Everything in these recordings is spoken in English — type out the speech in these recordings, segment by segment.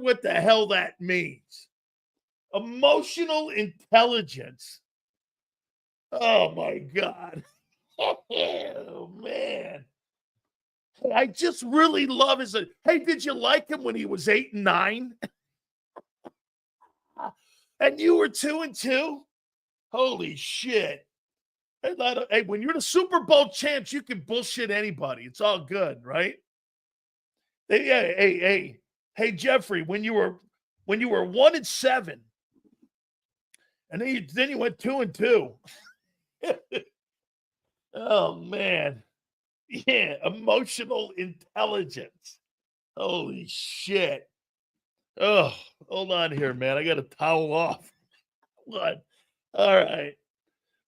what the hell that means. Emotional intelligence. Oh, my God. Oh, man. I just really love his. Hey, did you like him when he was 8 and 9? And you were 2 and 2? Holy shit. Hey, when you're the Super Bowl champs, you can bullshit anybody. It's all good, right? Hey, Jeffrey, when you were 1 and 7, and then you went 2 and 2. Oh man. Yeah, emotional intelligence. Holy shit. Oh, hold on here, man. I got to towel off. What? All right.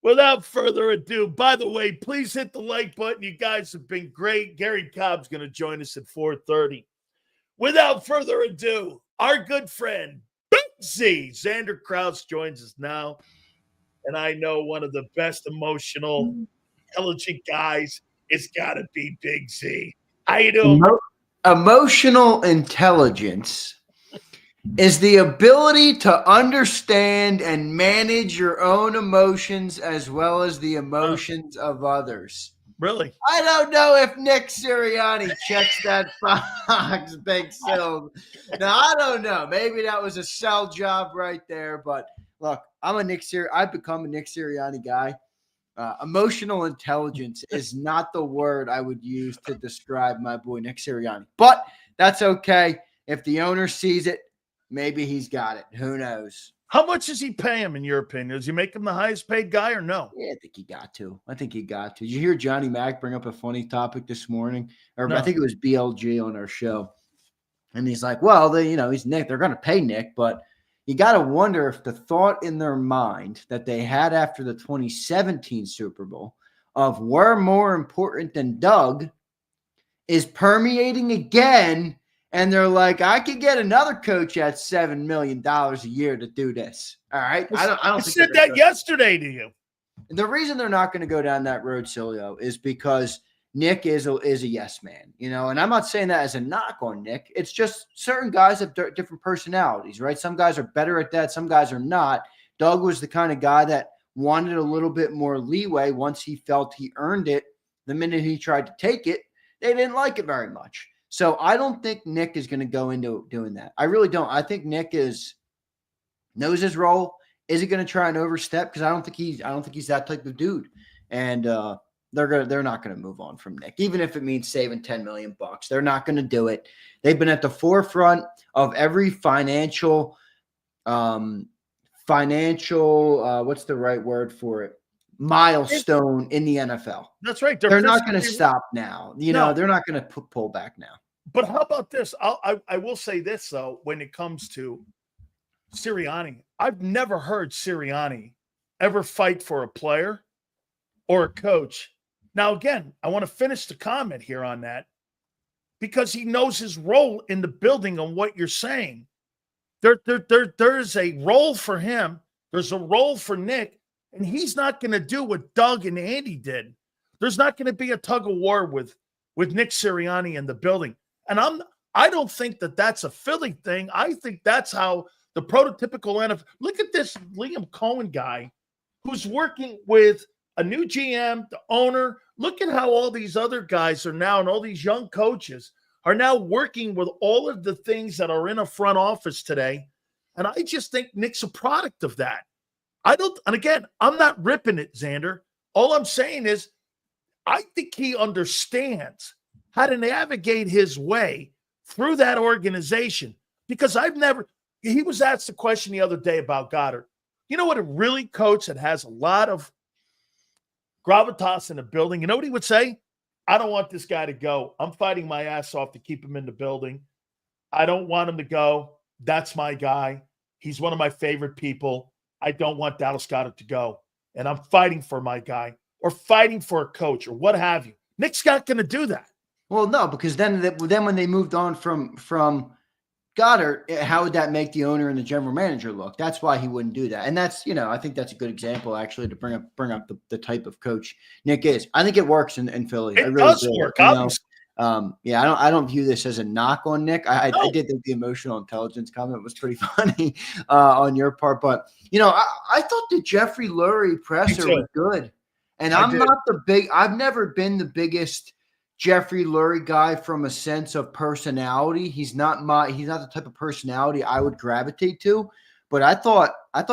Without further ado, by the way, please hit the like button. You guys have been great. Gary Cobb's going to join us at 4:30. Without further ado, our good friend, Big Z, Zander Krause, joins us now. And I know one of the best emotional, intelligent guys. It's got to be Big Z. How you doing? Emotional intelligence is the ability to understand and manage your own emotions as well as the emotions of others. Really? I don't know if Nick Sirianni checks that box, Big Sil. Now, I don't know. Maybe that was a sell job right there. But look, I've become a Nick Sirianni guy. Emotional intelligence is not the word I would use to describe my boy Nick Sirianni. But that's okay. If the owner sees it, maybe he's got it. Who knows? How much does he pay him, in your opinion? Does he make him the highest paid guy or no? Yeah, I think he got to. Did you hear Johnny Mack bring up a funny topic this morning? Or no. I think it was BLG on our show. And he's like, well, he's Nick. They're going to pay Nick, but you got to wonder if the thought in their mind that they had after the 2017 Super Bowl of we're more important than Doug is permeating again. And they're like, I could get another coach at $7 million a year to do this. All right. I said that yesterday to you. The reason they're not going to go down that road, Sileo, is because Nick is a yes man, and I'm not saying that as a knock on Nick. It's just certain guys have different personalities, right? Some guys are better at that. Some guys are not. Doug was the kind of guy that wanted a little bit more leeway once he felt he earned it. The minute he tried to take it, they didn't like it very much. So I don't think Nick is going to go into doing that. I really don't. I think Nick knows his role. Is he going to try and overstep? Because I don't think he's that type of dude. And they're not going to move on from Nick, even if it means saving $10 million. They're not going to do it. They've been at the forefront of every financial what's the right word for it? Milestone in the NFL. That's right. They're not going to stop now. They're not going to pull back now. But how about this? I will say this, though, when it comes to Sirianni, I've never heard Sirianni ever fight for a player or a coach. Now, again, I want to finish the comment here on that because he knows his role in the building on what you're saying. There's a role for him. There's a role for Nick, and he's not going to do what Doug and Andy did. There's not going to be a tug of war with Nick Sirianni in the building. And I don't think that that's a Philly thing. I think that's how the prototypical NFL. Look at this Liam Cohen guy who's working with a new GM, the owner. Look at how all these other guys are now, and all these young coaches are now working with all of the things that are in a front office today. And I just think Nick's a product of that. And again, I'm not ripping it, Zander. All I'm saying is I think he understands how to navigate his way through that organization because he was asked a question the other day about Goddard. You know what a really coach that has a lot of gravitas in the building, you know what he would say? I don't want this guy to go. I'm fighting my ass off to keep him in the building. I don't want him to go. That's my guy. He's one of my favorite people. I don't want Dallas Goedert to go. And I'm fighting for my guy or fighting for a coach or what have you. Nick's not going to do that. Well, no, because then when they moved on from Goddard, how would that make the owner and the general manager look? That's why he wouldn't do that. And that's, I think that's a good example actually to bring up the type of coach Nick is. I think it works in Philly. It really does work. Yeah, I don't view this as a knock on Nick. I No. did think the emotional intelligence comment was pretty funny on your part, but I thought the Jeffrey Lurie presser was good, and I've never been the biggest Jeffrey Lurie guy from a sense of personality. He's not the type of personality I would gravitate to. But I thought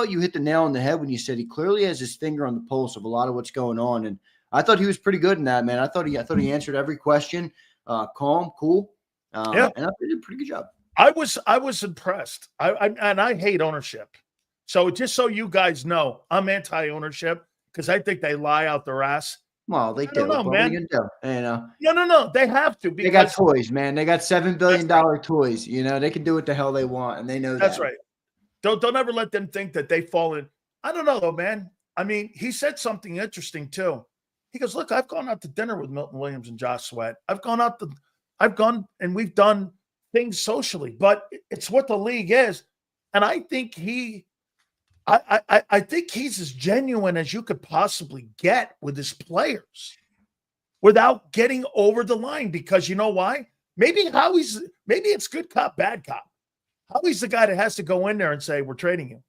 you hit the nail on the head when you said he clearly has his finger on the pulse of a lot of what's going on, and I thought he was pretty good in that, man. I thought he answered every question, calm, cool, and I thought he did a pretty good job. I was impressed. I hate ownership, so just so you guys know, I'm anti-ownership because I think they lie out their ass. Well, they do, know, but man. what are you gonna do? No, they have to. They got toys, man. They got $7 billion toys. They can do what the hell they want, and they know that's that. right. Don't ever let them think that they fall in. I don't know, though, man. I mean, he said something interesting too. He goes, "Look, I've gone out to dinner with Milton Williams and Josh Sweat. I've gone and we've done things socially, but it's what the league is." And I think I think he's as genuine as you could possibly get with his players without getting over the line, because you know why? Maybe it's good cop, bad cop. Howie's the guy that has to go in there and say, "We're trading you."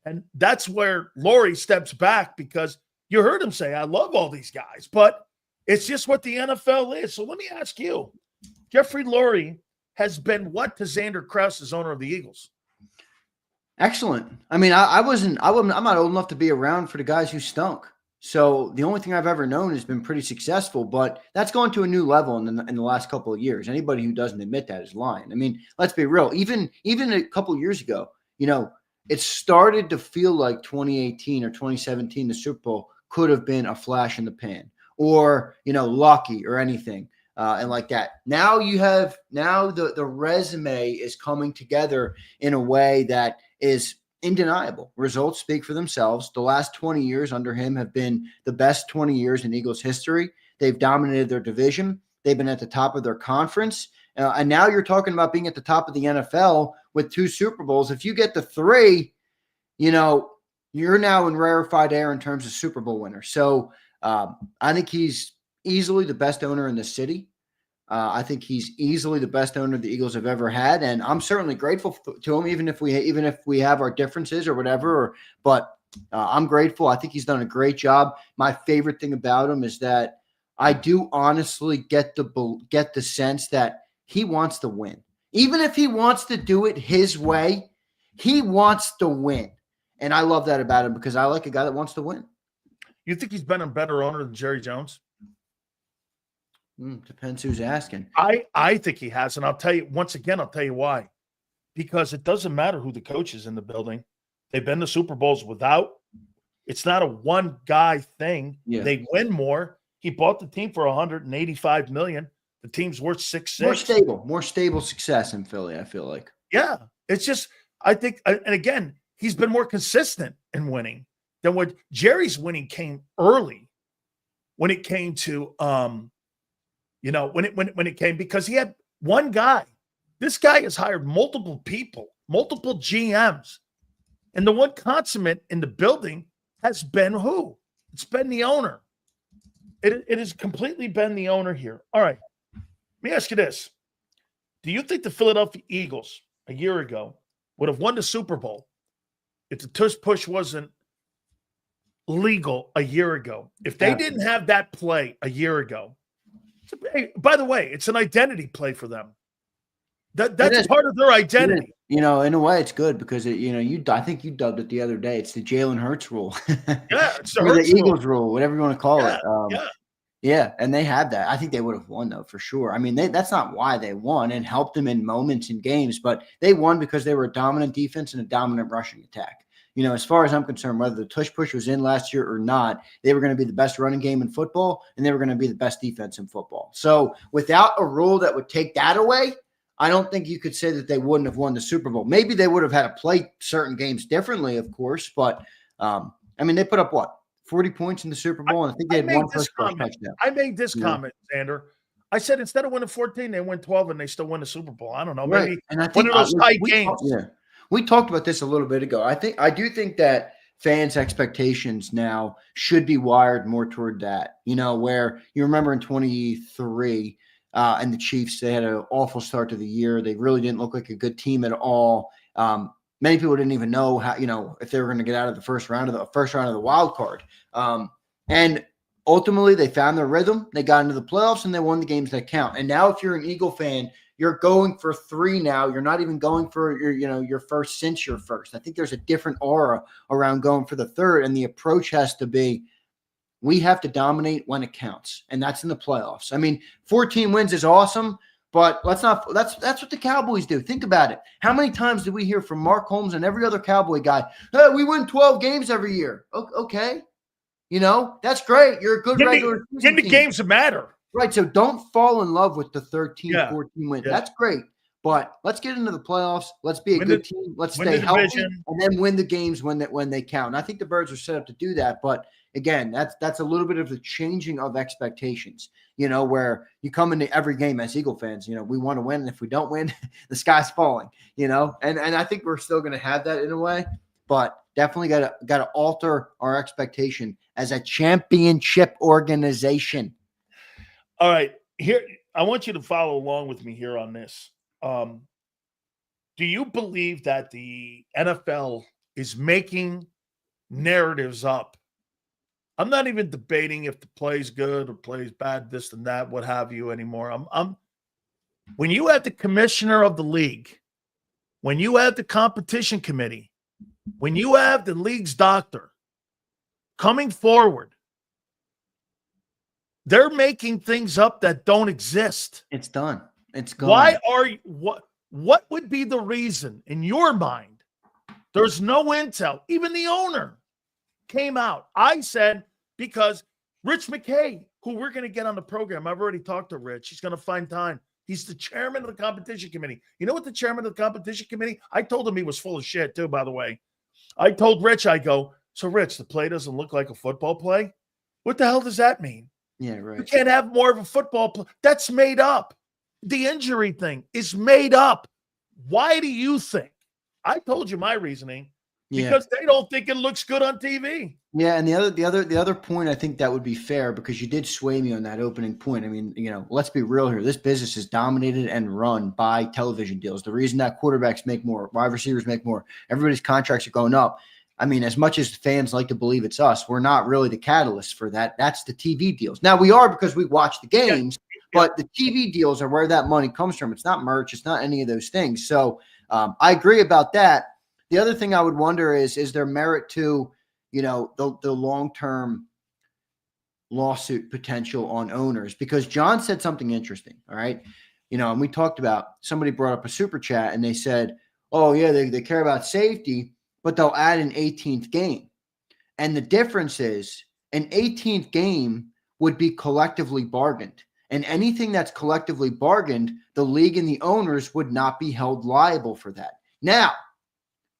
And that's where Lurie steps back, because you heard him say, "I love all these guys," but it's just what the NFL is. So let me ask you, Jeffrey Lurie has been what to Zander Krause as owner of the Eagles? Excellent. I mean, I'm not old enough to be around for the guys who stunk. So the only thing I've ever known has been pretty successful, but that's going to a new level in the last couple of years. Anybody who doesn't admit that is lying. I mean, let's be real. Even a couple of years ago, it started to feel like 2018 or 2017, the Super Bowl could have been a flash in the pan, or lucky or anything, and like that. Now the resume is coming together in a way that is undeniable. Results speak for themselves. The last 20 years under him have been the best 20 years in Eagles history. They've dominated their division. They've been at the top of their conference. And now you're talking about being at the top of the NFL with 2 Super Bowls. If you get the 3, you're now in rarefied air in terms of Super Bowl winners. So I think he's easily the best owner in the city. I think he's easily the best owner the Eagles have ever had, and I'm certainly grateful to him, even if we have our differences or whatever. But I'm grateful. I think he's done a great job. My favorite thing about him is that I do honestly get the sense that he wants to win, even if he wants to do it his way. He wants to win, and I love that about him, because I like a guy that wants to win. You think he's been a better owner than Jerry Jones? Depends who's asking. I think he has, and I'll tell you why. Because it doesn't matter who the coach is in the building. They've been to Super Bowls without. It's not a one guy thing. Yeah. They win more. He bought the team for $185 million. The team's worth $6.6. More stable success in Philly, I feel like. Yeah, it's just, I think, and again, he's been more consistent in winning than what Jerry's winning came early when it came to when it came, because he had one guy. This guy has hired multiple people, multiple GMs. And the one consummate in the building has been who? It's been the owner. It has completely been the owner here. All right. Let me ask you this. Do you think the Philadelphia Eagles a year ago would have won the Super Bowl if the tush push wasn't legal a year ago? If they didn't have that play a year ago? By the way, it's an identity play for them. That's part of their identity. In a way, it's good, because I think you dubbed it the other day. It's the Jalen Hurts rule. Yeah, it's the Eagles rule, whatever you want to call it. Yeah, and they have that. I think they would have won, though, for sure. I mean, that's not why they won, and helped them in moments in games, but they won because they were a dominant defense and a dominant rushing attack. As far as I'm concerned, whether the tush push was in last year or not, they were going to be the best running game in football, and they were going to be the best defense in football. So without a rule that would take that away, I don't think you could say that they wouldn't have won the Super Bowl. Maybe they would have had to play certain games differently, of course, but they put up 40 points in the Super Bowl, and I think they had one first touchdown. I made this comment, Zander. I said instead of winning 14, they win 12, and they still win the Super Bowl. I don't know, maybe and I think one of those tight games. We talked about this a little bit ago. I do think that fans' expectations now should be wired more toward that. Where you remember in 23. and the Chiefs. They had an awful start to the year. They really didn't look like a good team at all. Many people didn't even know how, if they were going to get out of the first round of the wild card. And ultimately, they found their rhythm. They got into the playoffs and they won the games that count. And now, if you're an Eagle fan, you're going for 3 now. You're not even going for your first since your first. I think there's a different aura around going for the third, and the approach has to be, we have to dominate when it counts, and that's in the playoffs. I mean, 14 wins is awesome, but that's what the Cowboys do. Think about it. How many times did we hear from Mark Holmes and every other Cowboy guy, hey, we win 12 games every year? Okay. That's great. You're a good regular season in the team. games that matter. Right, so don't fall in love with the 13, Yeah. 14 wins. Yeah. That's great, but let's get into the playoffs. Let's be a good team. Let's stay healthy, and then win the games when they count. And I think the Birds are set up to do that. But again, that's a little bit of the changing of expectations. Where you come into every game as Eagle fans. We want to win, and if we don't win, the sky's falling. And I think we're still going to have that in a way, but definitely got to alter our expectation as a championship organization. All right, here I want you to follow along with me here on this. Do you believe that the NFL is making narratives up? I'm not even debating if the play's good or play's bad, this and that, what have you anymore. When you have the commissioner of the league, when you have the competition committee, when you have the league's doctor coming forward, they're making things up that don't exist. It's done. It's gone. Why are you, what would be the reason in your mind? There's no intel. Even the owner came out. I said, because Rich McKay, who we're going to get on the program, I've already talked to Rich. He's going to find time. He's the chairman of the competition committee. You know what the chairman of the competition committee? I told him he was full of shit too, by the way. I told Rich, I go, so Rich, the play doesn't look like a football play? What the hell does that mean? Yeah, right. You can't have more of a football play. That's made up. The injury thing is made up. Why do you think? I told you my reasoning. Because they don't think it looks good on TV. Yeah, and the other point, I think that would be fair, because you did sway me on that opening point. I mean, let's be real here. This business is dominated and run by television deals. The reason that quarterbacks make more, wide receivers make more, everybody's contracts are going up. I mean, as much as fans like to believe it's us, we're not really the catalyst for that. That's the TV deals. Now, we are, because we watch the games, but the TV deals are where that money comes from. It's not merch. It's not any of those things. So I agree about that. The other thing I would wonder is there merit to, the long-term lawsuit potential on owners? Because John said something interesting, all right? And we talked about, somebody brought up a super chat and they said, oh, yeah, they care about safety, but they'll add an 18th game. And the difference is an 18th game would be collectively bargained. And anything that's collectively bargained, the league and the owners would not be held liable for that. Now,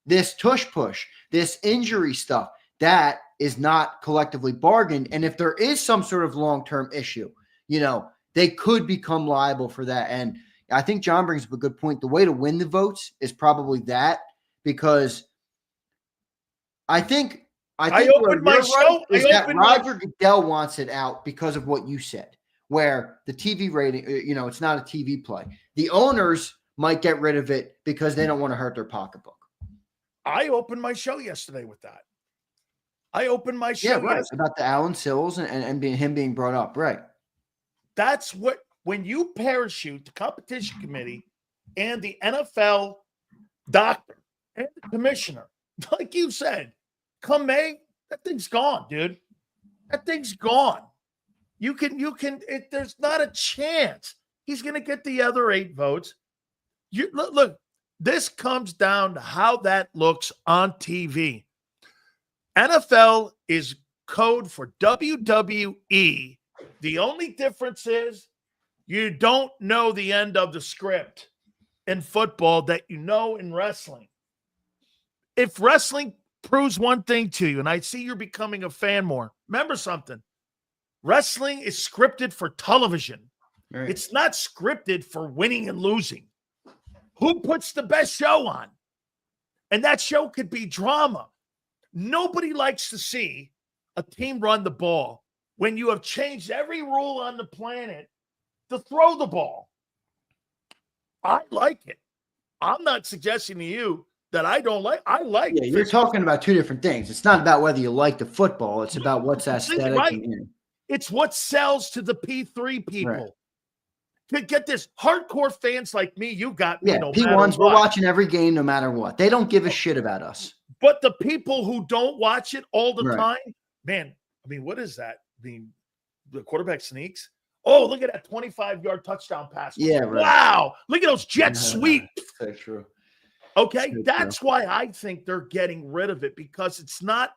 this tush push, this injury stuff, that is not collectively bargained. And if there is some sort of long-term issue, they could become liable for that. And I think John brings up a good point. The way to win the votes is probably that, because I think opened my show. Roger Goodell wants it out because of what you said, where the TV rating, it's not a TV play. The owners might get rid of it because they don't want to hurt their pocketbook. I opened my show yesterday with that. I opened my show right, about the Allen Sills and him being brought up, right? That's what, when you parachute the competition committee and the NFL doctor and the commissioner, like you said, come May, that thing's gone, dude. That thing's gone. There's not a chance he's going to get the other 8 votes. Look, this comes down to how that looks on TV. NFL is code for WWE. The only difference is you don't know the end of the script in football that you know in wrestling. If wrestling proves one thing to you, and I see you're becoming a fan more, remember something. Wrestling is scripted for television. Right. It's not scripted for winning and losing. Who puts the best show on? And that show could be drama. Nobody likes to see a team run the ball when you have changed every rule on the planet to throw the ball. I like it. I'm not suggesting to you that I don't like. I like. Yeah, you're talking about two different things. It's not about whether you like the football. It's about what's aesthetic. Right. It's what sells to the P3 people. Right. Get this, hardcore fans like me, you got me. Yeah, no P1s, we're watching every game no matter what. They don't give a shit about us. But the people who don't watch it all the time, man, I mean, what is that? I mean, the quarterback sneaks. Oh, look at that 25-yard touchdown pass. Yeah, right. Wow. Look at those jet sweeps. That's true. Okay, that's why I think they're getting rid of it, because it's not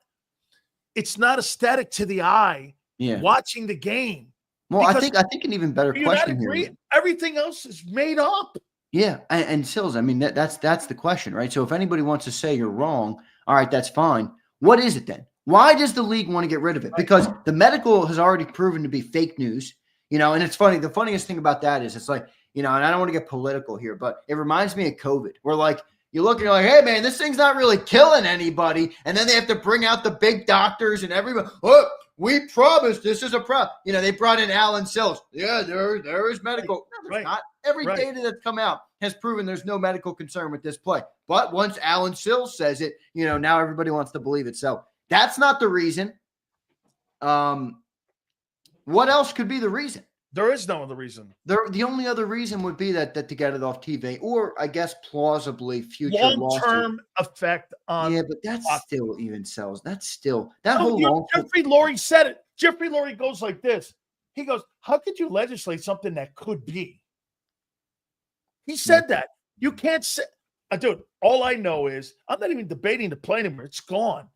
aesthetic to the eye watching the game. Well, I think an even better question here. Everything else is made up. Yeah, and Sills, I mean, that's the question, right? So if anybody wants to say you're wrong, all right, that's fine. What is it then? Why does the league want to get rid of it? Because the medical has already proven to be fake news, and it's funny. The funniest thing about that is it's like, and I don't want to get political here, but it reminds me of COVID, where like, you look and you're like, hey, man, this thing's not really killing anybody. And then they have to bring out the big doctors and everybody. Oh, we promised this is a problem. They brought in Alan Sills. Yeah, there is medical. No, there's not. Every data that's come out has proven there's no medical concern with this play. But once Alan Sills says it, now everybody wants to believe it. So that's not the reason. What else could be the reason? There is no other reason. The only other reason would be that to get it off TV, or I guess plausibly future long-term effect on. Yeah, but that's still even sells. That's still that whole. Jeffrey Lurie said it. Jeffrey Lurie goes like this. He goes, "How could you legislate something that could be?" He said that. You can't say, dude. All I know is I'm not even debating the play anymore. It's gone.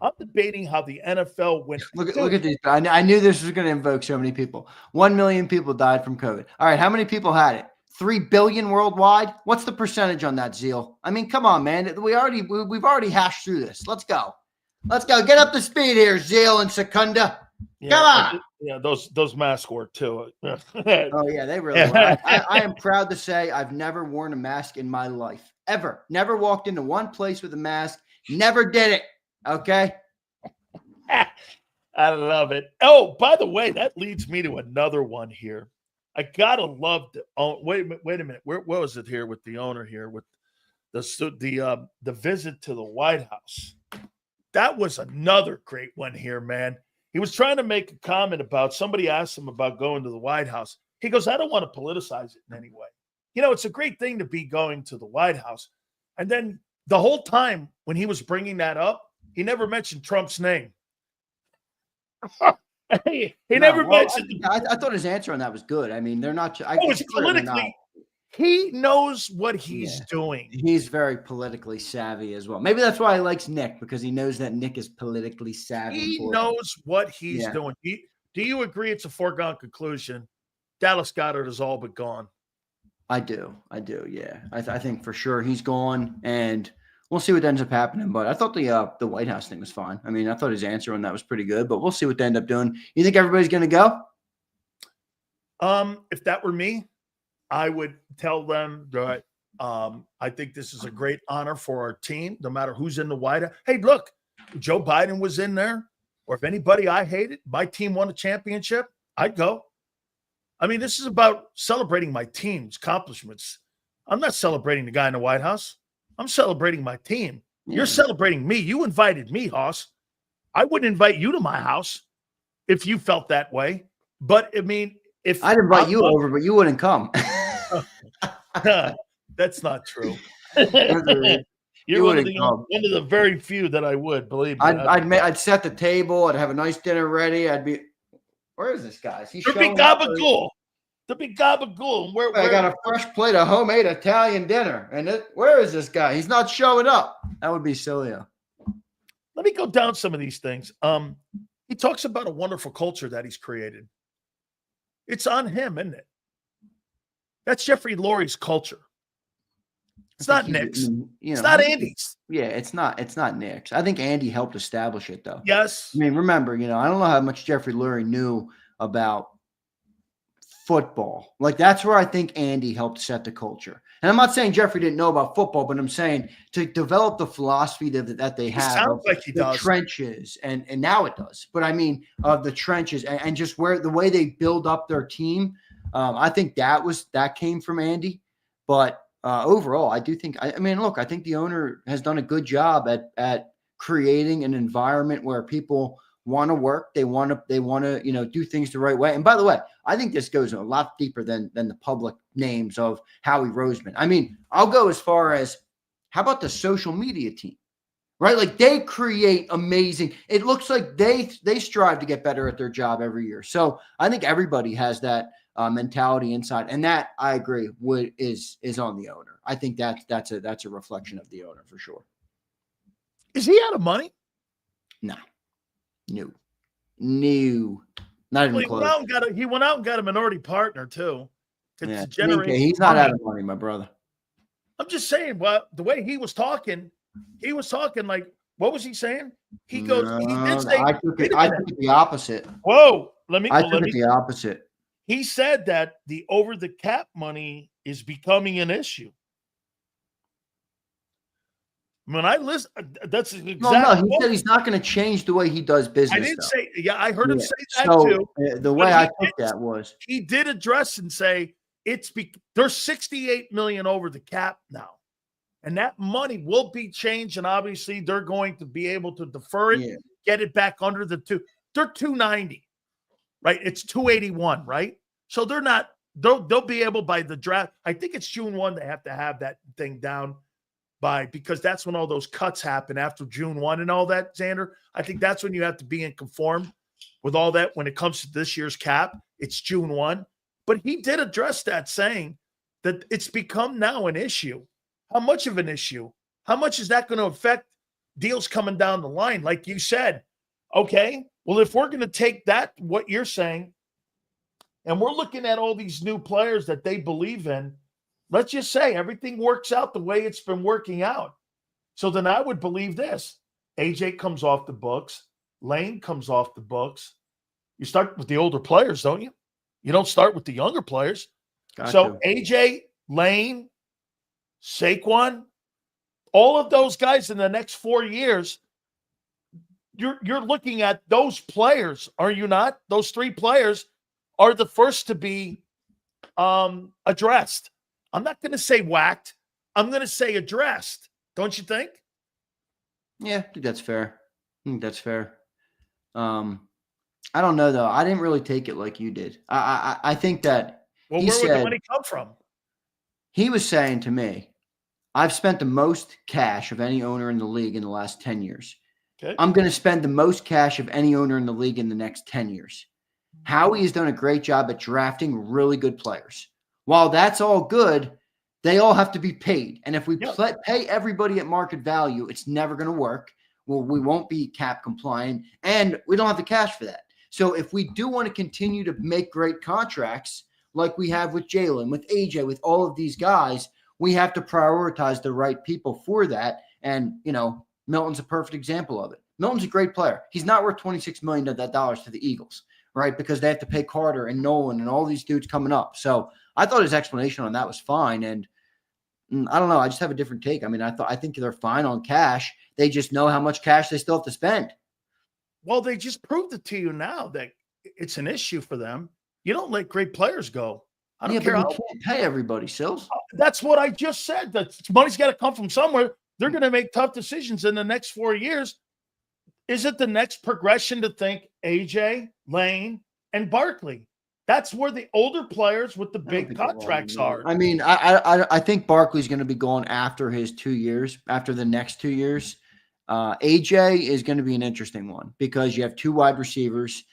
I'm debating how the NFL went. Look at these. I knew this was going to invoke so many people. 1 million people died from COVID. All right, how many people had it? 3 billion worldwide. What's the percentage on that, Zeal? I mean, come on, man. We've already hashed through this. Let's go. Get up to speed here, Zeal and Secunda. Come on. Yeah, those masks work too. Oh yeah, they really were. I am proud to say I've never worn a mask in my life ever. Never walked into one place with a mask. Never did it. Okay. I love it. Oh, by the way, that leads me to another one here. I gotta love the wait a minute. Where was it here with the owner here with the visit to the White House? That was another great one here, man. He was trying to make a comment about somebody asked him about going to the White House. He goes, I don't want to politicize it in any way. It's a great thing to be going to the White House. And then the whole time when he was bringing that up, he never mentioned Trump's name. he never mentioned. I thought his answer on that was good. I mean, they're not. It's politically. He knows what he's doing. He's very politically savvy as well. Maybe that's why he likes Nick, because he knows that Nick is politically savvy. He knows what he's doing. Do you agree it's a foregone conclusion? Dallas Goedert is all but gone. I do. Yeah. I think for sure he's gone, and we'll see what ends up happening. But I thought the White House thing was fine. I mean, I thought his answer on that was pretty good, but we'll see what they end up doing. You think everybody's going to go? If that were me, I would tell them that I think this is a great honor for our team, no matter who's in the White House. Hey, look, if Joe Biden was in there, or if anybody I hated, my team won a championship, I'd go. I mean, this is about celebrating my team's accomplishments. I'm not celebrating the guy in the White House. I'm celebrating my team. You're celebrating me. You invited me, Hoss. I wouldn't invite you to my house if you felt that way. But, I mean, if I'd invite you over, but you wouldn't come. That's not true. You're one of the very few that I would, believe me. I'd set the table. I'd have a nice dinner ready. Where is this guy? The big gabagool. The big gabagool. I got a fresh plate of homemade Italian dinner. And where is this guy? He's not showing up. That would be Sileo. Let me go down some of these things. He talks about a wonderful culture that he's created. It's on him, isn't it? That's Jeffrey Lurie's culture. It's not Nick's. It's not Andy's. Yeah, it's not Nick's. I think Andy helped establish it, though. Yes. I mean, remember, I don't know how much Jeffrey Lurie knew about football. Like, that's where I think Andy helped set the culture. And I'm not saying Jeffrey didn't know about football, but I'm saying to develop the philosophy that they have. Sounds like he does. Trenches, and now it does. But I mean, the trenches and just where the way they build up their team. I think that came from Andy. But overall, I do think, I mean, look, I think the owner has done a good job at creating an environment where people want to work. They want to, do things the right way. And by the way, I think this goes a lot deeper than the public names of Howie Roseman. I mean, I'll go as far as, how about the social media team, right? Like, they create amazing, it looks like they strive to get better at their job every year. So I think everybody has that mentality inside. And that, I agree, is on the owner. I think that's a reflection of the owner for sure. Is he out of money? No. Not even close. He went out and got a minority partner too. Yeah. He's not out of money, my brother. I'm just saying, well, the way he was talking like, what was he saying? He goes, he did say, I took it the opposite. Whoa, I took it the opposite. He said that the over the cap money is becoming an issue. When I listen, that's exactly. No, he said he's not going to change the way he does business. I didn't say. Yeah, I heard him say that too. The way I took that was he did address and say there's $68 million over the cap now, and that money will be changed. And obviously, they're going to be able to defer it, get it back under the two. They're 290, right? It's 281, right? So they're not. They'll be able by the draft. I think it's June 1. They have to have that thing down. Because that's when all those cuts happen after June 1 and all that, Zander. I think that's when you have to be in conform with all that when it comes to this year's cap. It's June 1. But he did address that, saying that it's become now an issue. How much of an issue? How much is that going to affect deals coming down the line? Like you said, okay, well, if we're going to take that, what you're saying, and we're looking at all these new players that they believe in, let's just say everything works out the way it's been working out. So then I would believe this. AJ comes off the books. Lane comes off the books. You start with the older players, don't you? You don't start with the younger players. So AJ, Lane, Saquon, all of those guys in the next 4 years, you're looking at those players, are you not? Those three players are the first to be addressed. I'm not going to say whacked. I'm going to say addressed. Don't you think? Yeah, I think that's fair. I don't know, though. I didn't really take it like you did. I think that where would the money come from? He was saying to me, I've spent the most cash of any owner in the league in the last 10 years. Okay. I'm going to spend the most cash of any owner in the league in the next 10 years. Howie has done a great job at drafting really good players. While that's all good, they all have to be paid. And if we pay everybody at market value, it's never going to work. Well, we won't be cap compliant, and we don't have the cash for that. So if we do want to continue to make great contracts like we have with Jalen, with AJ, with all of these guys, we have to prioritize the right people for that. And, Milton's a perfect example of it. Milton's a great player. He's not worth $26 million to the Eagles, right? Because they have to pay Carter and Nolan and all these dudes coming up. So I thought his explanation on that was fine. And I don't know. I just have a different take. I mean, I think they're fine on cash. They just know how much cash they still have to spend. Well, they just proved it to you now that it's an issue for them. You don't let great players go. I don't care. But you can't pay everybody, Sills. That's what I just said. That money's got to come from somewhere. They're going to make tough decisions in the next 4 years. Is it the next progression to think AJ, Lane, and Barkley? That's where the older players with the big contracts are. I mean, I think Barkley's going to be going after his 2 years, after the next 2 years. AJ is going to be an interesting one because you have two wide receivers.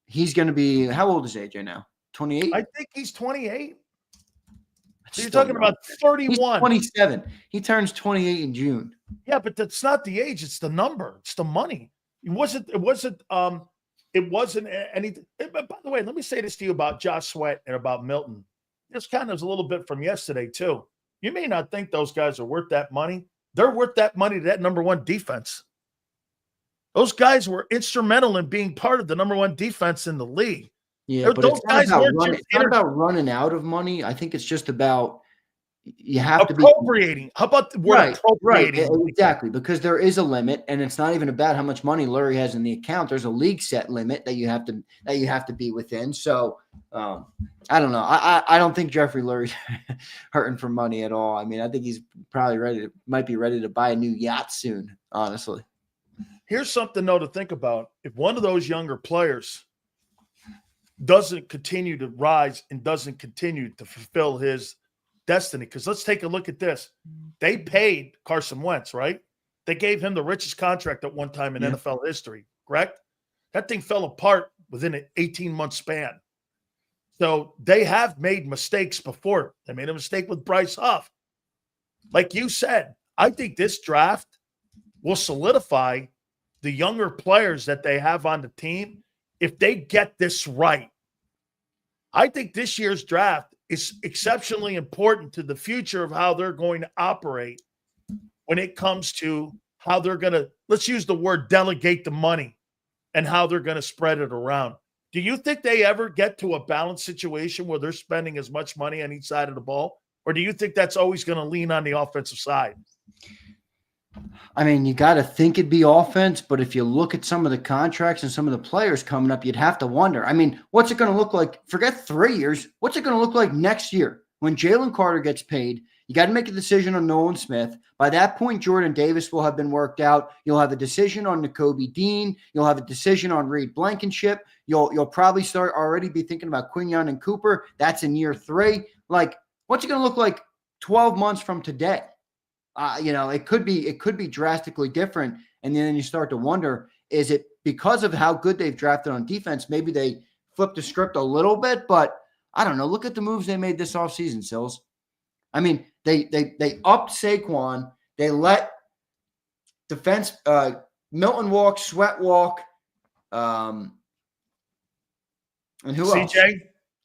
He's going to be – how old is AJ now? 28? I think he's 28. So you're talking about 31. He's 27. He turns 28 in June. Yeah, but that's not the age. It's the number. It's the money. It wasn't anything. By the way, let me say this to you about Josh Sweat and about Milton. This kind of is a little bit from yesterday, too. You may not think those guys are worth that money. They're worth that money to that number one defense. Those guys were instrumental in being part of the number one defense in the league. Yeah, but it's not about running out of money. I think it's just about you have to be appropriating. How about the word right, appropriating? exactly, because there is a limit, and it's not even about how much money Lurie has in the account. There's a league set limit that you have to be within. So I don't know. I don't think Jeffrey Lurie's hurting for money at all. I mean, I think he's probably might be ready to buy a new yacht soon, honestly. Here's something, though, to think about. If one of those younger players doesn't continue to rise and doesn't continue to fulfill his destiny, because let's take a look at this. They paid Carson Wentz, right? They gave him the richest contract at one time in NFL history, correct? That thing fell apart within an 18-month span. So they have made mistakes before. They made a mistake with Bryce Huff. Like you said, I think this draft will solidify the younger players that they have on the team if they get this right. I think this year's draft is exceptionally important to the future of how they're going to operate when it comes to how they're going to, let's use the word, delegate the money and how they're going to spread it around. Do you think they ever get to a balanced situation where they're spending as much money on each side of the ball? Or do you think that's always going to lean on the offensive side? I mean, you got to think it'd be offense, but if you look at some of the contracts and some of the players coming up, you'd have to wonder. I mean, what's it going to look like? Forget 3 years. What's it going to look like next year when Jalen Carter gets paid? You got to make a decision on Nolan Smith. By that point, Jordan Davis will have been worked out. You'll have a decision on Nakobe Dean. You'll have a decision on Reed Blankenship. You'll probably already be thinking about Quinyon and Cooper. That's in year 3. Like, what's it going to look like 12 months from today? It could be drastically different. And then you start to wonder, is it because of how good they've drafted on defense? Maybe they flipped the script a little bit, but I don't know. Look at the moves they made this offseason, Sills. I mean, they upped Saquon. They let defense Milton walk, Sweat walk, and who else? CJ?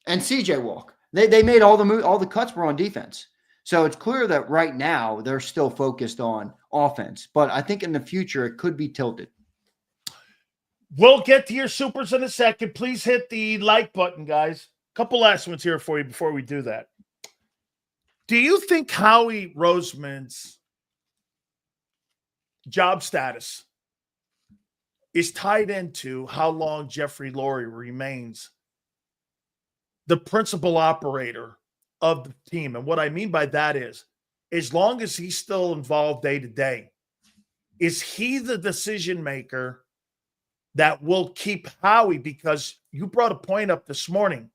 And CJ walk. They made all the cuts were on defense. So it's clear that right now they're still focused on offense. But I think in the future it could be tilted. We'll get to your supers in a second. Please hit the like button, guys. A couple last ones here for you before we do that. Do you think Howie Roseman's job status is tied into how long Jeffrey Lurie remains the principal operator of the team? And what I mean by that is, as long as he's still involved day to day, is he the decision maker that will keep Howie? Because you brought a point up this morning,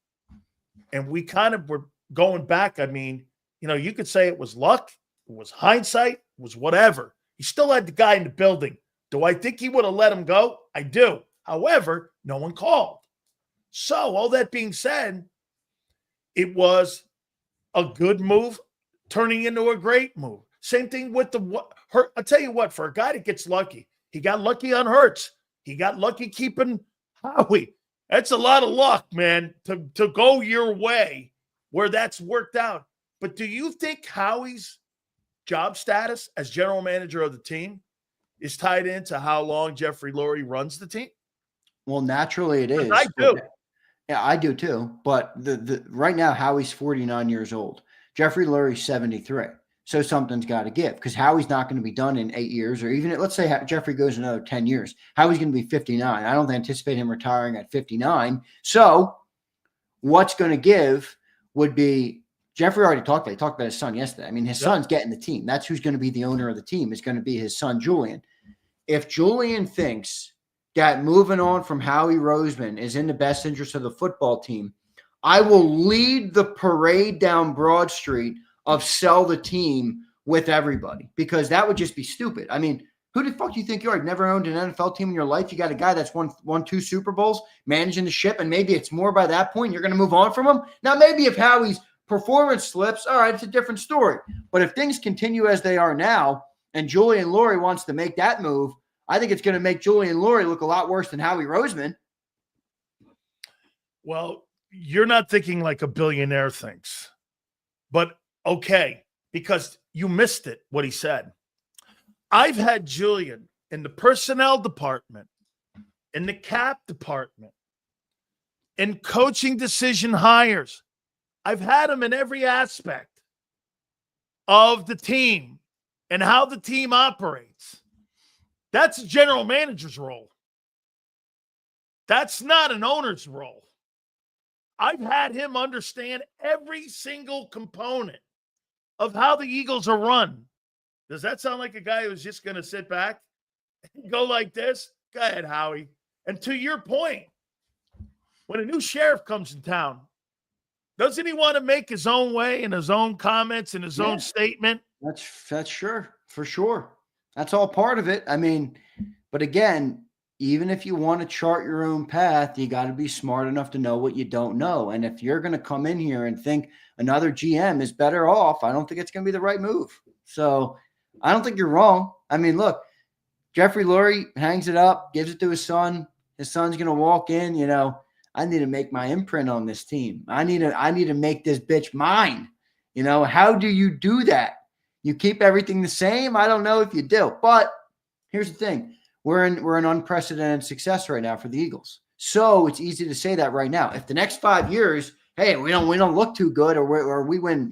and we kind of were going back. I mean, you could say it was luck, it was hindsight, it was whatever. He still had the guy in the building. Do I think he would have let him go? I do. However, no one called. So all that being said, it was a good move turning into a great move. Same thing with I'll tell you what, for a guy that gets lucky, he got lucky on Hurts. He got lucky keeping Howie. That's a lot of luck, man, to go your way where that's worked out. But do you think Howie's job status as general manager of the team is tied into how long Jeffrey Lurie runs the team? Well, naturally it is. I do. Yeah, I do too. But the right now, Howie's 49 years old. Jeffrey Lurie's 73. So something's got to give, because Howie's not going to be done in 8 years, or even let's say Jeffrey goes another 10 years. Howie's going to be 59. I don't anticipate him retiring at 59. So what's going to give would be Jeffrey already talked about. He talked about his son yesterday. I mean, his son's getting the team. That's who's going to be the owner of the team. Is going to be his son, Julian. If Julian thinks that moving on from Howie Roseman is in the best interest of the football team, I will lead the parade down Broad Street of sell the team with everybody, because that would just be stupid. I mean, who the fuck do you think you are? You've never owned an NFL team in your life. You got a guy that's won 2 Super Bowls managing the ship, and maybe it's more by that point. You're going to move on from him. Now, maybe if Howie's performance slips, all right, it's a different story. But if things continue as they are now, and Julian Lurie wants to make that move, I think it's going to make Julian Lurie look a lot worse than Howie Roseman. Well, you're not thinking like a billionaire thinks. But okay, because you missed it, what he said. I've had Julian in the personnel department, in the cap department, in coaching decision hires. I've had him in every aspect. of the team and how the team operates. That's a general manager's role. That's not an owner's role. I've had him understand every single component of how the Eagles are run. Does that sound like a guy who's just going to sit back and go like this? Go ahead, Howie. And to your point, when a new sheriff comes in town, doesn't he want to make his own way and his own comments and his own statement? That's sure, for sure. That's all part of it. I mean, but again, even if you want to chart your own path, you got to be smart enough to know what you don't know. And if you're going to come in here and think another GM is better off, I don't think it's going to be the right move. So I don't think you're wrong. I mean, look, Jeffrey Lurie hangs it up, gives it to his son. His son's going to walk in, I need to make my imprint on this team. I need to make this bitch mine. How do you do that? You keep everything the same? I don't know if you do. But here's the thing. We're in unprecedented success right now for the Eagles. So it's easy to say that right now. If the next 5 years, hey, we don't look too good, or we win,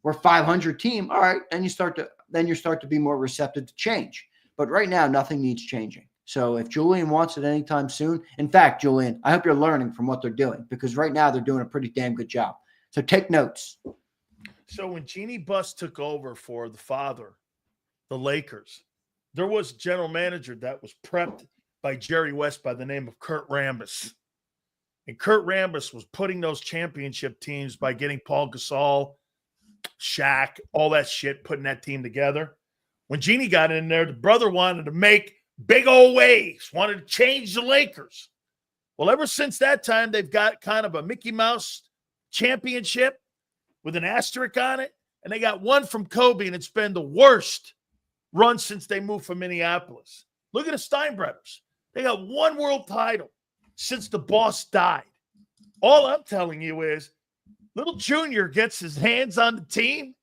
we're 500 team. All right, and you start to be more receptive to change. But right now, nothing needs changing. So if Julian wants it anytime soon, in fact, Julian, I hope you're learning from what they're doing, because right now they're doing a pretty damn good job. So take notes. So when Jeannie Buss took over for the father, the Lakers, there was a general manager that was prepped by Jerry West by the name of Kurt Rambis. And Kurt Rambis was putting those championship teams by getting Paul Gasol, Shaq, all that shit, putting that team together. When Jeannie got in there, the brother wanted to make big old waves, wanted to change the Lakers. Well, ever since that time, they've got kind of a Mickey Mouse championship with an asterisk on it. And they got one from Kobe, and it's been the worst run since they moved from Minneapolis. Look at the Steinbretters. They got one world title since the boss died. All I'm telling you is Little Junior gets his hands on the team.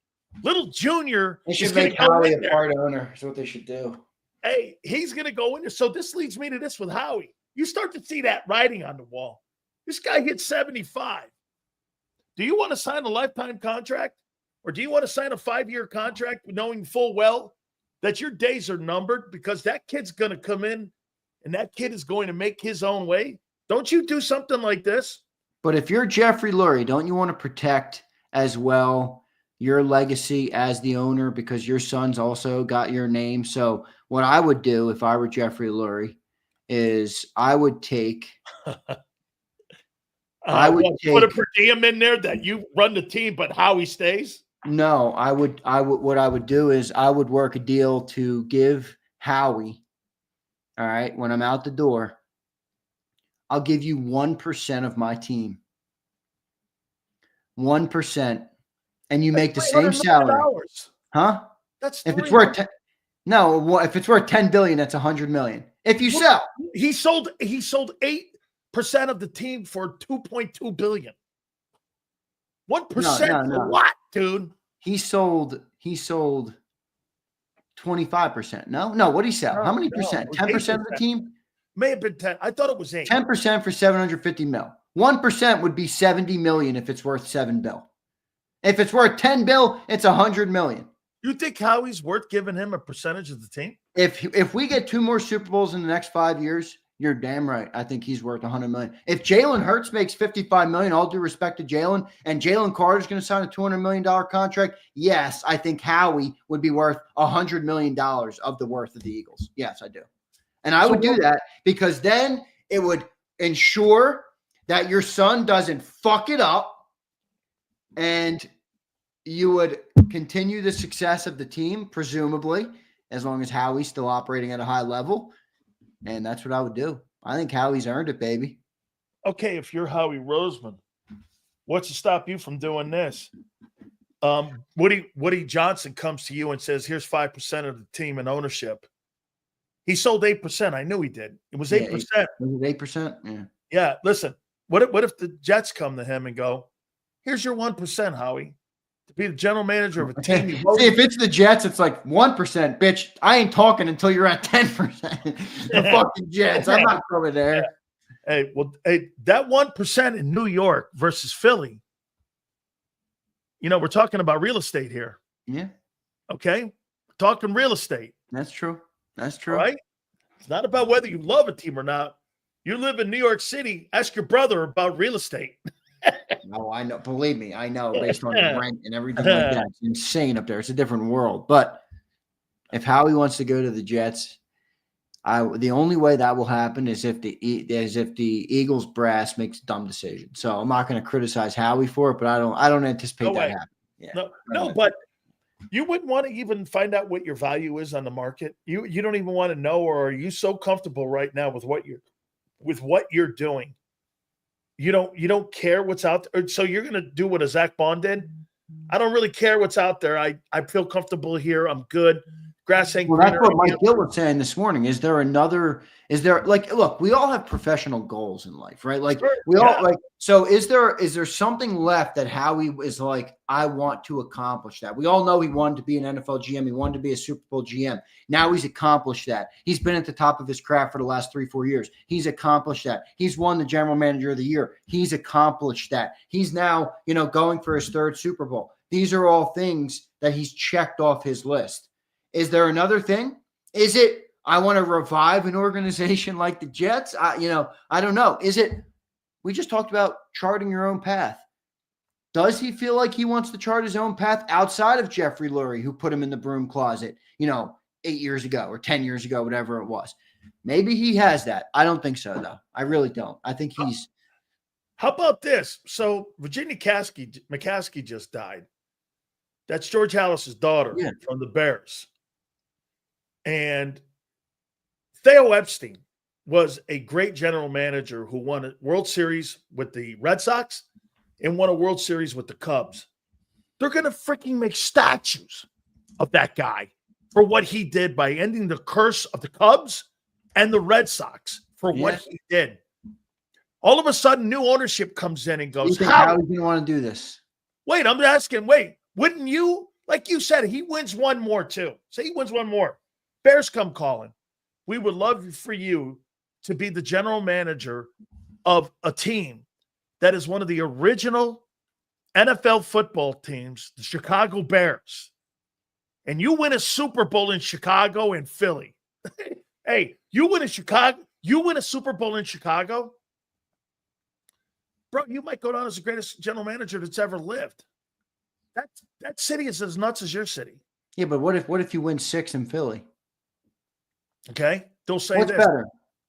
Little Junior They should make Howie a part owner. Is what they should do. Hey, he's going to go in there. So this leads me to this with Howie. You start to see that writing on the wall. This guy hit 75. Do you want to sign a lifetime contract? Or do you want to sign a 5-year contract knowing full well that your days are numbered, because that kid's going to come in and that kid is going to make his own way? Don't you do something like this? But if you're Jeffrey Lurie, don't you want to protect as well your legacy as the owner, because your son's also got your name? So what I would do if I were Jeffrey Lurie is I would take put a per diem in there that you run the team, but Howie stays. No, what I would do is I would work a deal to give Howie, all right, when I'm out the door, I'll give you 1% of my team. 1%. And you make the same salary. Huh? That's if it's worth if it's worth 10 billion, that's 100 million. If you sell. He sold 8% of the team for 2.2 billion. 1% for what, dude? He sold 25%. No, what did he sell? How many percent? 10% of the team? May have been 10. I thought it was 8. 10% for 750 mil. 1% would be 70 million if it's worth 7 bill. If it's worth 10 bill, it's 100 million. You think Howie's worth giving him a percentage of the team? If we get 2 more Super Bowls in the next 5 years, you're damn right. I think he's worth 100 million. If Jalen Hurts makes 55 million, all due respect to Jalen, and Jalen Carter's going to sign a $200 million contract, yes, I think Howie would be worth $100 million of the worth of the Eagles. Yes, I do. And I would do that because then it would ensure that your son doesn't fuck it up, and you would continue the success of the team, presumably, as long as Howie's still operating at a high level. And that's what I would do. I think Howie's earned it, baby. Okay, if you're Howie Roseman, what's to stop you from doing this? Woody Johnson comes to you and says, here's 5% of the team in ownership. He sold 8%. I knew he did. It was 8%. Was it 8%? Yeah. Yeah, listen, what if the Jets come to him and go, here's your 1%, Howie, to be the general manager of a team. See, if it's the Jets, it's like 1%, bitch. I ain't talking until you're at 10%. The fucking Jets. I'm not coming there. Yeah. Hey, that 1% in New York versus Philly, we're talking about real estate here. Yeah. Okay? Talking real estate. That's true. That's All true. right? It's not about whether you love a team or not. You live in New York City. Ask your brother about real estate. No, I know. Believe me, I know based on the rent and everything like that. It's insane up there. It's a different world. But if Howie wants to go to the Jets, the only way that will happen is if the Eagles brass makes a dumb decision. So I'm not going to criticize Howie for it, but I don't anticipate that happening. Yeah. No, but you wouldn't want to even find out what your value is on the market. You don't even want to know, or are you so comfortable right now with what you're doing? You don't care what's out there. So you're going to do what a Zach Bond did. I don't really care what's out there. I feel comfortable here. I'm good. Grass ain't greener. That's what Mike Gill was saying this morning. Look, we all have professional goals in life, right? Like so is there something left that Howie is like, I want to accomplish that? We all know he wanted to be an NFL GM. He wanted to be a Super Bowl GM. Now he's accomplished that. He's been at the top of his craft for the last 3-4 years. He's accomplished that. He's won the general manager of the year. He's accomplished that. He's now, going for his 3rd Super Bowl. These are all things that he's checked off his list. Is there another thing? Is it, I want to revive an organization like the Jets? I don't know. Is it, we just talked about charting your own path. Does he feel like he wants to chart his own path outside of Jeffrey Lurie, who put him in the broom closet, 8 years ago or 10 years ago, whatever it was? Maybe he has that. I don't think so, though. I really don't. I think he's. How about this? So Virginia McCaskey just died. That's George Halas's daughter from the Bears. And Theo Epstein was a great general manager who won a World Series with the Red Sox and won a World Series with the Cubs. They're going to freaking make statues of that guy for what he did by ending the curse of the Cubs and the Red Sox for what he did. All of a sudden, new ownership comes in and goes, how are you going to want to do this? Wait, I'm asking, wouldn't you? Like you said, he wins one more too. Say he wins one more. Bears come calling. We would love for you to be the general manager of a team that is one of the original NFL football teams, the Chicago Bears. And you win a Super Bowl in Chicago and Philly. Hey, you win a Super Bowl in Chicago. Bro, you might go down as the greatest general manager that's ever lived. That city is as nuts as your city. Yeah, but what if you win 6 in Philly? Okay, they'll say what's this. Better?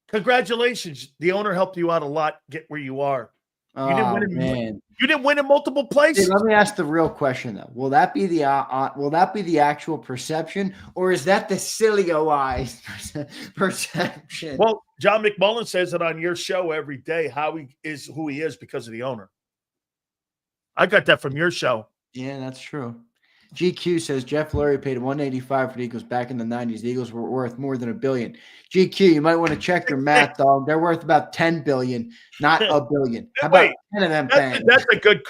Congratulations, the owner helped you out a lot. Get where you are. You didn't win in multiple places. Hey, let me ask the real question though: Will that be the actual perception, or is that the Sileo-ized perception? Well, John McMullen says it on your show every day. Howie is who he is because of the owner. I got that from your show. Yeah, that's true. GQ says Jeff Lurie paid $185 for the Eagles back in the 90s. The Eagles were worth more than $1 billion. GQ, you might want to check your math, dog. They're worth about $10 billion, not $1 billion. How about 10 of them things?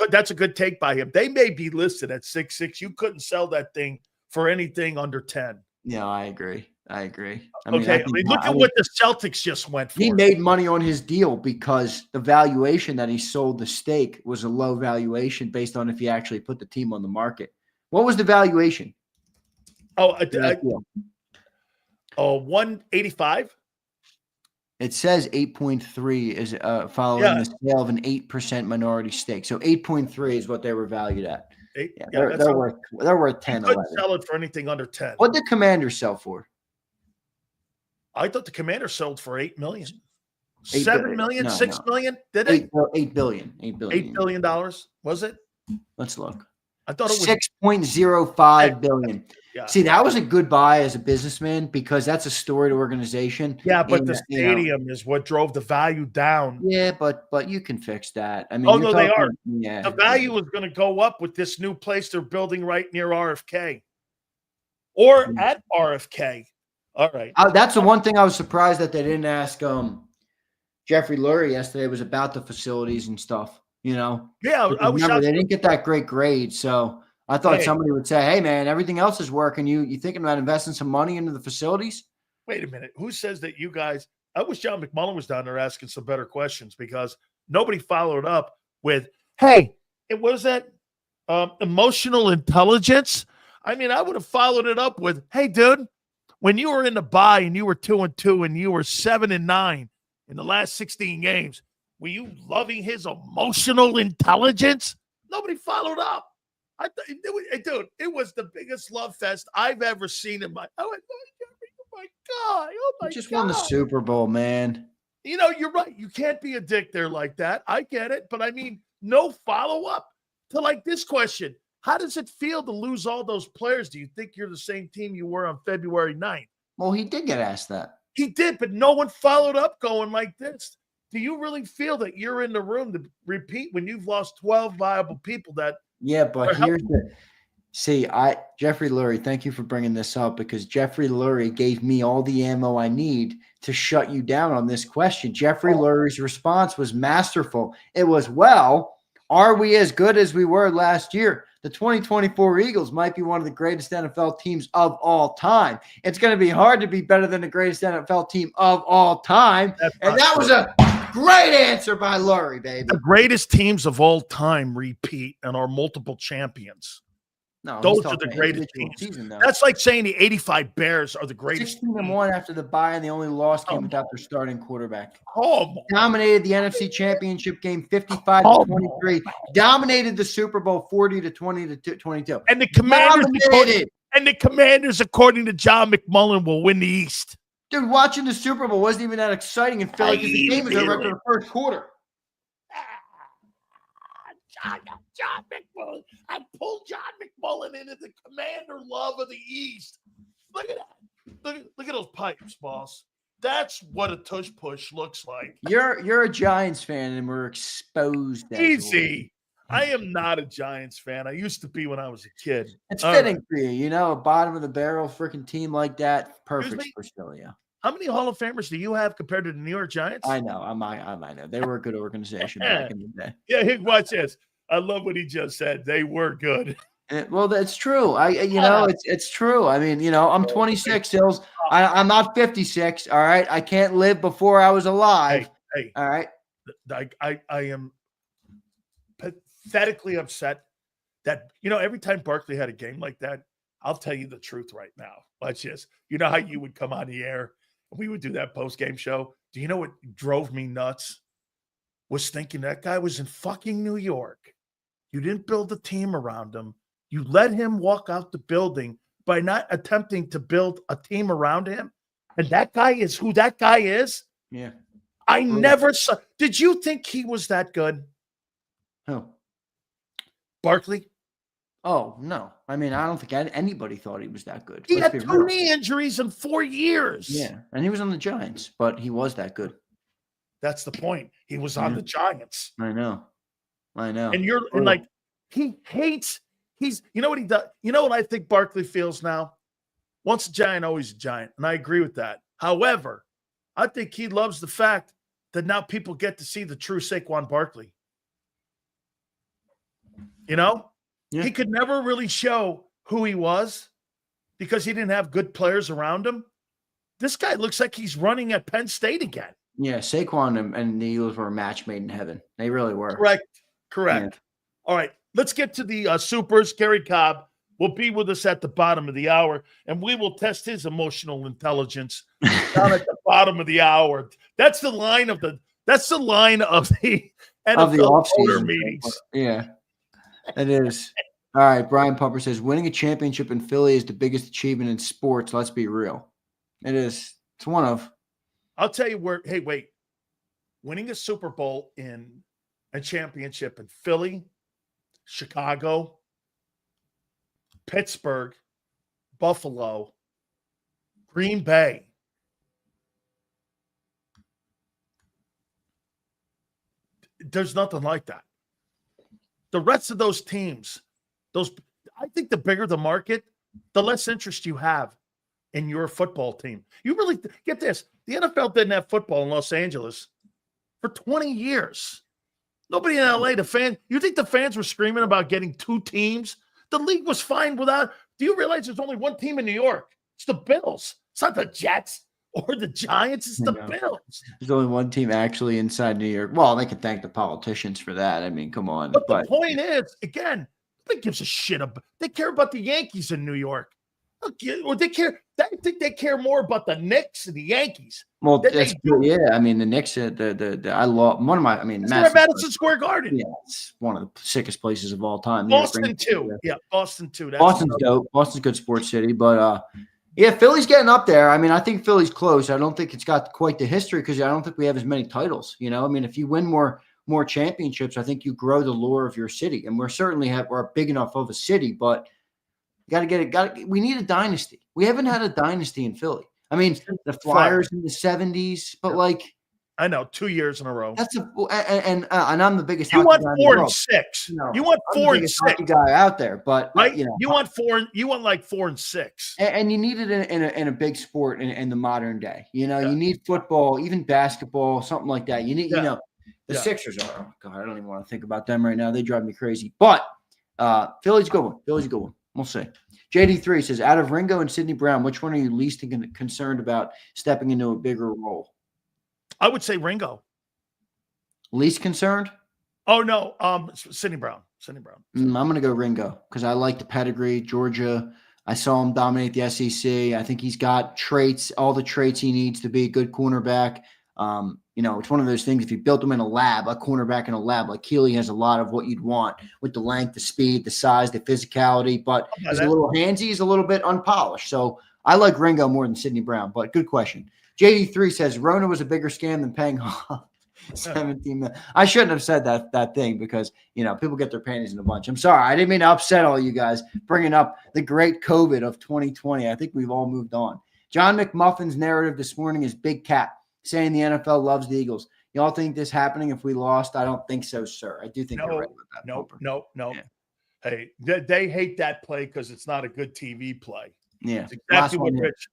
That's a good take by him. They may be listed at 6.6. You couldn't sell that thing for anything under 10. Yeah, I agree. I mean, look at what the Celtics just went for. He made money on his deal because the valuation that he sold the stake was a low valuation based on if he actually put the team on the market. What was the valuation? 185. It says 8.3 is following the sale of an 8% minority stake. So 8.3 is what they were valued at. They're worth 10. You couldn't sell it for anything under 10. What did Commander sell for? I thought the Commander sold for $8 million. 8 $7 million, no, $6 million? Did it? $8 billion. $8 billion, was it? Let's look. I thought it was 6.05 billion. Yeah. See, that was a good buy as a businessman because that's a storied organization. Yeah, but the stadium is what drove the value down. Yeah, but you can fix that. I mean, they are. Yeah, the value is going to go up with this new place they're building right near RFK or at RFK. All right. That's the one thing I was surprised that they didn't ask Jeffrey Lurie yesterday was about the facilities and stuff. Yeah, I was shocked. They didn't get that great grade, so I thought somebody would say, "Hey, man, everything else is working. You thinking about investing some money into the facilities?" Wait a minute. Who says that you guys? I wish John McMullen was down there asking some better questions because nobody followed up with, "Hey, it was that emotional intelligence. I mean, I would have followed it up with, hey, dude, when you were in the bye and you were 2-2 and you were 7-9 in the last 16 games, were you loving his emotional intelligence? Nobody followed up. Dude, it was the biggest love fest I've ever seen in my. Oh my God! Oh my God! He just won the Super Bowl, man. You know, you're right. You can't be a dick there like that. I get it, but I mean, no follow up to like this question. How does it feel to lose all those players? Do you think you're the same team you were on February 9th? Well, he did get asked that. He did, but no one followed up going like this. Do you really feel that you're in the room to repeat when you've lost 12 viable people that? Yeah, but here's the Jeffrey Lurie, thank you for bringing this up because Jeffrey Lurie gave me all the ammo I need to shut you down on this question. Jeffrey Lurie's response was masterful. It was, well, are we as good as we were last year? The 2024 Eagles might be one of the greatest NFL teams of all time. It's going to be hard to be better than the greatest NFL team of all time. And that was a great answer by Lurie, baby. The greatest teams of all time repeat and are multiple champions. No, those are the greatest teams. Season, That's like saying the 85 Bears are the greatest. 16-1 after the bye, and the only loss came without their starting quarterback. Oh, dominated the NFC Championship game 55-23. Dominated the Super Bowl 40-20-22. And the Commanders, according to John McMullen, will win the East. Dude, watching the Super Bowl wasn't even that exciting in Philly because the game was over after the first quarter. John McMullen. I pulled John McMullen into the Commander love of the East. Look at that. Look at those pipes, boss. That's what a tush push looks like. You're a Giants fan, and we're exposed. Easy. I am not a Giants fan. I used to be when I was a kid. It's fitting for you. You know, a bottom of the barrel freaking team like that. Perfect for Sileo. How many Hall of Famers do you have compared to the New York Giants? I know. I know. They were a good organization back in the day. Yeah, watch this. I love what he just said. They were good. Well, that's true. It's true. I mean, you know, I'm 26, Sills. I'm not 56. All right. I can't live before I was alive. Hey. All right. I am pathetically upset that, you know, every time Barkley had a game like that, I'll tell you the truth right now. Watch this. You know how you would come on the air and we would do that post-game show? Do you know what drove me nuts? Was thinking that guy was in fucking New York. You didn't build a team around him. You let him walk out the building by not attempting to build a team around him. And that guy is who that guy is. Yeah. I never saw. Did you think he was that good? Who? Barkley? Oh, no. I mean, I don't think anybody thought he was that good. He had 2 knee injuries in 4 years. Yeah. And he was on the Giants, but he was that good. That's the point. He was on the Giants. I know. And like, he hates, you know what he does? You know what I think Barkley feels now? Once a Giant, always a Giant. And I agree with that. However, I think he loves the fact that now people get to see the true Saquon Barkley. You know? Yeah. He could never really show who he was because he didn't have good players around him. This guy looks like he's running at Penn State again. Yeah, Saquon and the Eagles were a match made in heaven. They really were. Correct. Yeah. All right, let's get to the Supers. Gary Cobb will be with us at the bottom of the hour, and we will test his emotional intelligence down at the bottom of the hour. That's the line of the NFL owner meetings. Yeah, it is. All right, Brian Pumper says, winning a championship in Philly is the biggest achievement in sports. Let's be real. It is. It's one of. I'll tell you where, hey, wait. Winning a Super Bowl in a championship in Philly, Chicago, Pittsburgh, Buffalo, Green Bay. There's nothing like that. The rest of those teams, I think the bigger the market, the less interest you have in your football team. You really get this. The NFL didn't have football in Los Angeles for 20 years. Nobody in LA, you think the fans were screaming about getting 2 teams? The league was fine without. Do you realize there's only one team in New York? It's the Bills. It's not the Jets or the Giants. It's the Bills. There's only one team actually inside New York. Well, they can thank the politicians for that. I mean, come on. But the point is, again, Nobody gives a shit about. They care about the Yankees in New York. Or they care. I think they care more about the Knicks and the Yankees. Well, that's yeah. I mean, the Knicks. I love one of my. I mean, Madison Square Garden. Yeah, it's one of the sickest places of all time. Boston too. Yeah, Boston too. Boston's dope. Boston's a good sports city, but yeah, Philly's getting up there. I mean, I think Philly's close. I don't think it's got quite the history because I don't think we have as many titles. You know, I mean, if you win more championships, I think you grow the lore of your city, and we're big enough of a city, but. Got to get it. We need a dynasty. We haven't had a dynasty in Philly. I mean, the Flyers in the 70s, but like I know 2 years in a row. That's and I'm the biggest. You want 4 and 6. You want 4 and 6 guy out there, but right. You want 4. You want like 4 and 6. And you need it in a big sport in the modern day. You know, you need football, even basketball, something like that. You need the Sixers are. Oh God, I don't even want to think about them right now. They drive me crazy. But Philly's a good one. Philly's a good one. We'll see. JD3 says, out of Ringo and Sidney Brown, which one are you least concerned about stepping into a bigger role? I would say Ringo. Least concerned? Oh, no. Sidney Brown. Sidney Brown. I'm going to go Ringo because I like the pedigree. Georgia, I saw him dominate the SEC. I think he's got traits, all the traits he needs to be a good cornerback. You know, it's one of those things, if you built him in a lab, a cornerback in a lab, like Keely has a lot of what you'd want with the length, the speed, the size, the physicality, but he's a little handsy, he's a little bit unpolished. So I like Ringo more than Sidney Brown, but good question. JD3 says, Rona was a bigger scam than paying off 17 million. I shouldn't have said that thing because, you know, people get their panties in a bunch. I'm sorry. I didn't mean to upset all you guys bringing up the great COVID of 2020. I think we've all moved on. John McMuffin's narrative this morning is Big Cat, saying the NFL loves the Eagles. Y'all think this happening if we lost? I don't think so, sir. I do think you're right about that. No. Yeah. Hey, they hate that play because it's not a good TV play. Yeah. It's exactly what Rich.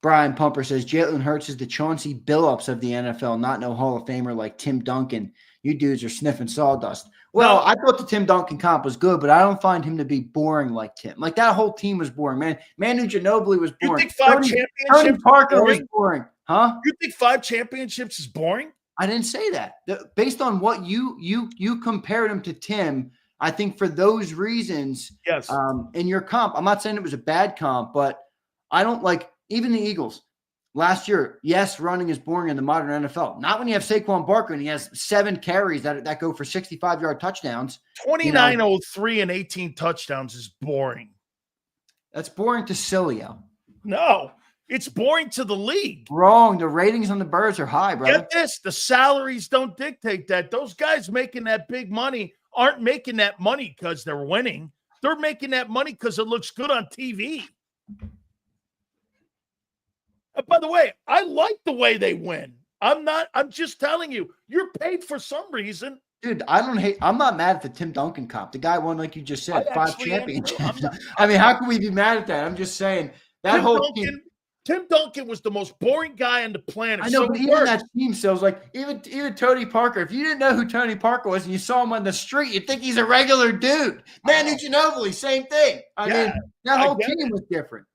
Brian Pumper says, Jalen Hurts is the Chauncey Billups of the NFL, not no Hall of Famer like Tim Duncan. You dudes are sniffing sawdust. Well, I thought the Tim Duncan comp was good, but I don't find him to be boring like Tim. Like that whole team was boring, man. Manu Ginobili was boring. You think 5 championships Tony Parker was boring. Huh? You think 5 championships is boring? I didn't say that. Based on what you compared him to Tim, I think for those reasons, yes. In your comp, I'm not saying it was a bad comp, but I don't like even the Eagles last year. Yes, running is boring in the modern NFL. Not when you have Saquon Barkley and he has 7 carries that go for 65-yard touchdowns. 29-03 and 18 touchdowns is boring. That's boring to Sileo. No. It's boring to the league. Wrong. The ratings on the Birds are high, brother. Get this. The salaries don't dictate that. Those guys making that big money aren't making that money because they're winning. They're making that money because it looks good on TV. By the way, I like the way they win. I'm just telling you, you're paid for some reason. Dude, I'm not mad at the Tim Duncan comp. The guy won, like you just said, 5 championships. I mean, how can we be mad at that? I'm just saying that Tim Duncan was the most boring guy on the planet. I know, but even that team sells like even Tony Parker. If you didn't know who Tony Parker was and you saw him on the street, you'd think he's a regular dude. Manu Ginobili, same thing. I mean, that whole team was different.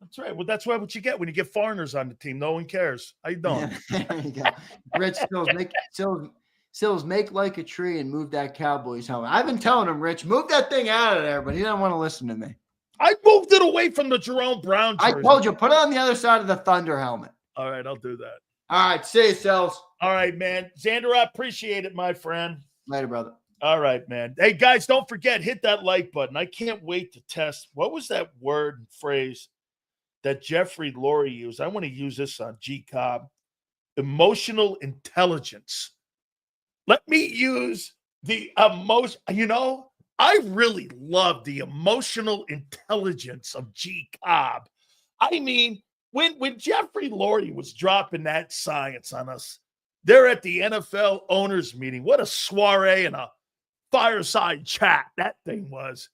That's right. Well, that's what you get when you get foreigners on the team. No one cares. How you doing? Yeah, there you go. Rich Sills, make like a tree and move that Cowboys home. I've been telling him, Rich, move that thing out of there, but he doesn't want to listen to me. I moved it away from the Jerome Brown jersey. I told you, put it on the other side of the Thunder helmet. All right, I'll do that. All right, see you, Sells. All right, man. Zander, I appreciate it, my friend. Later, brother. All right, man. Hey, guys, don't forget, hit that like button. I can't wait to test. What was that word and phrase that Jeffrey Lurie used? I want to use this on JAKIB. Emotional intelligence. Let me use the emotion. I really love the emotional intelligence of JAKIB. I mean, when Jeffrey Lurie was dropping that science on us, they're at the NFL owners meeting. What a soiree and a fireside chat that thing was.